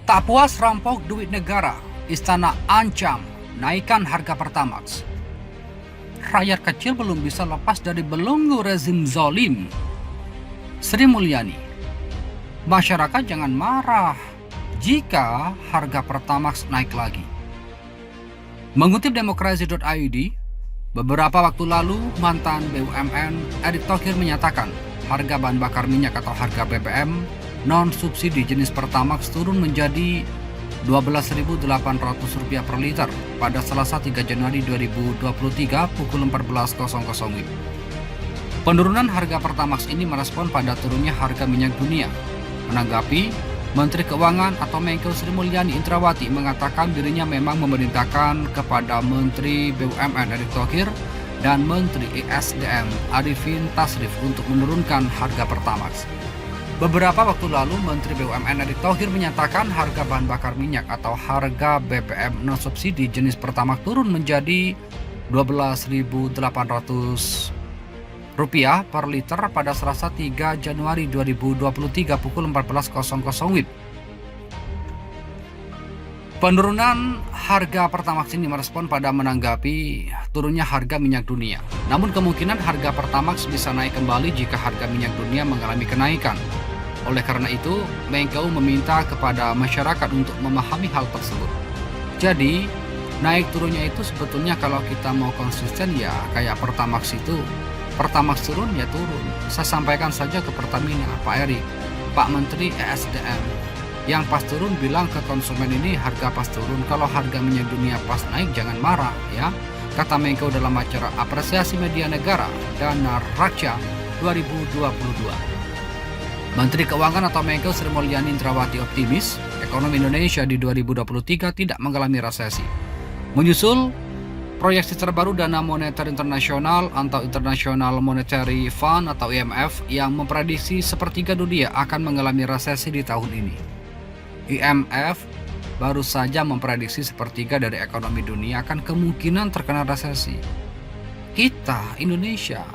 Tak puas rampok duit negara, istana ancam naikkan harga Pertamax. Rakyat kecil belum bisa lepas dari belenggu rezim zalim. Sri Mulyani, masyarakat jangan marah jika harga Pertamax naik lagi. Mengutip demokrasi.id, beberapa waktu lalu mantan BUMN Erick Thohir menyatakan harga bahan bakar minyak atau harga BBM non-subsidi jenis Pertamax turun menjadi Rp12.800 per liter pada Selasa 3 Januari 2023 pukul 14.00 WIB. Penurunan harga Pertamax ini merespon pada turunnya harga minyak dunia. Menanggapi, Menteri Keuangan atau Menko Sri Mulyani Indrawati mengatakan dirinya memang memerintahkan kepada Menteri BUMN Erick Thohir dan Menteri ESDM Arifin Tasrif untuk menurunkan harga Pertamax. Beberapa waktu lalu, Menteri BUMN Erick Thohir menyatakan harga bahan bakar minyak atau harga BBM non-subsidi jenis Pertamax turun menjadi Rp12.800 per liter pada Selasa 3 Januari 2023 pukul 14.00 WIB. Penurunan harga Pertamax ini merespon pada menanggapi turunnya harga minyak dunia. Namun kemungkinan harga Pertamax bisa naik kembali jika harga minyak dunia mengalami kenaikan. Oleh karena itu, Menko meminta kepada masyarakat untuk memahami hal tersebut. Jadi, naik turunnya itu sebetulnya kalau kita mau konsisten ya kayak Pertamax itu. Pertamax turun ya turun. Saya sampaikan saja ke Pertamina, Pak Erik, Pak Menteri ESDM. Yang pas turun bilang ke konsumen ini harga pas turun. Kalau harga minyak dunia pas naik jangan marah ya. Kata Menko dalam acara apresiasi media negara Dana Raksa 2022. Menteri Keuangan atau Menko Sri Mulyani Indrawati optimis ekonomi Indonesia di 2023 tidak mengalami resesi. Menyusul proyeksi terbaru Dana Moneter Internasional atau International Monetary Fund atau IMF yang memprediksi sepertiga dunia akan mengalami resesi di tahun ini. IMF baru saja memprediksi sepertiga dari ekonomi dunia akan kemungkinan terkena resesi. Kita, Indonesia,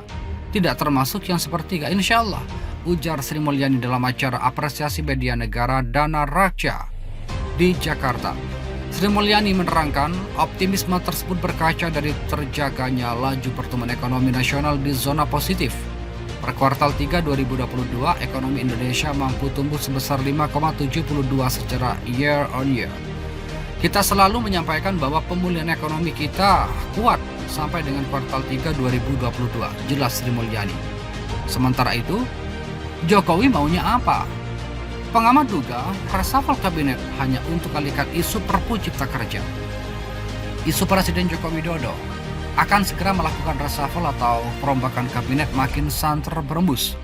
tidak termasuk yang sepertiga, insya Allah, ujar Sri Mulyani dalam acara apresiasi media negara Dana Raksa di Jakarta. Sri Mulyani menerangkan optimisme tersebut berkaca dari terjaganya laju pertumbuhan ekonomi nasional di zona positif. Per kuartal 3 2022, ekonomi Indonesia mampu tumbuh sebesar 5,72 secara year on year. Kita selalu menyampaikan bahwa pemulihan ekonomi kita kuat sampai dengan kuartal 3 2022, jelas Sri Mulyani. Sementara itu, Jokowi maunya apa? Pengamat duga reshuffle kabinet hanya untuk alihkan isu Perpu Cipta Kerja. Isu Presiden Joko Widodo akan segera melakukan reshuffle atau perombakan kabinet makin santer berembus.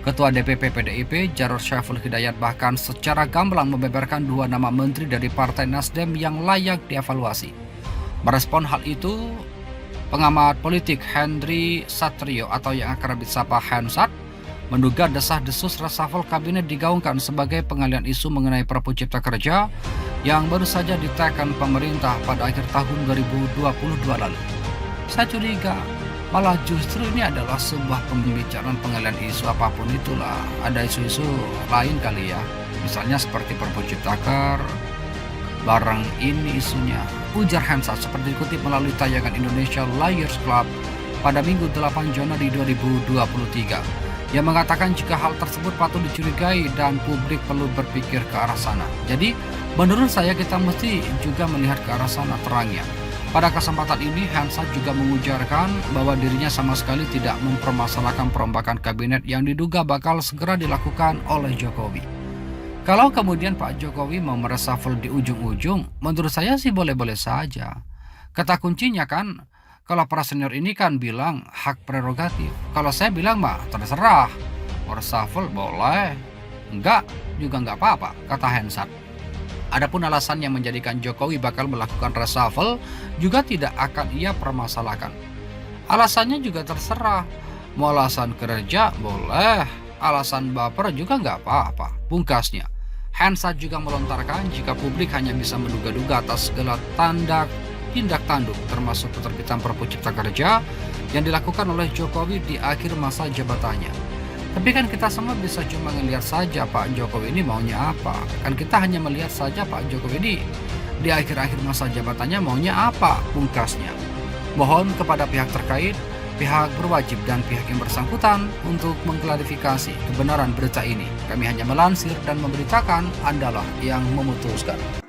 Ketua DPP PDIP Jarod Saiful Hidayat bahkan secara gamblang membeberkan dua nama menteri dari Partai Nasdem yang layak dievaluasi. Merespon hal itu, pengamat politik Henry Satrio atau yang akrab disapa Hensat menduga desah-desus reshuffle kabinet digaungkan sebagai pengalihan isu mengenai Perpu Cipta Kerja yang baru saja ditekan pemerintah pada akhir tahun 2022 lalu. Saya curiga malah justru ini adalah sebuah pembicaraan pengalihan isu apapun itulah. Ada isu-isu lain kali ya, misalnya seperti Perpu Ciptaker, barang ini isunya, ujar Hensat seperti dikutip melalui tayangan Indonesia Liars Club pada Minggu 8 Januari 2023. Yang mengatakan jika hal tersebut patut dicurigai dan publik perlu berpikir ke arah sana. Jadi, menurut saya kita mesti juga melihat ke arah sana terangnya. Pada kesempatan ini, Hensat juga mengujarkan bahwa dirinya sama sekali tidak mempermasalahkan perombakan kabinet yang diduga bakal segera dilakukan oleh Jokowi. Kalau kemudian Pak Jokowi mau mereshuffle di ujung-ujung, menurut saya sih boleh-boleh saja. Kata kuncinya kan, kalau para senior ini kan bilang hak prerogatif. Kalau saya bilang mah terserah. Mau reshuffle boleh. Enggak juga enggak apa-apa, kata Hensat. Adapun alasan yang menjadikan Jokowi bakal melakukan reshuffle juga tidak akan ia permasalahkan. Alasannya juga terserah. Mau alasan kerja boleh. Alasan baper juga enggak apa-apa, pungkasnya. Hensat juga melontarkan jika publik hanya bisa menduga-duga atas segala tindak tanduk termasuk keterbitan Perpu Cipta Kerja yang dilakukan oleh Jokowi di akhir masa jabatannya. Tapi kan kita semua bisa cuma ngelihat saja Pak Jokowi ini maunya apa. Kan kita hanya melihat saja Pak Jokowi ini di akhir-akhir masa jabatannya maunya apa, pungkasnya. Mohon kepada pihak terkait, pihak berwajib dan pihak yang bersangkutan untuk mengklarifikasi kebenaran berita ini. Kami hanya melansir dan memberitakan, Andalah yang memutuskan.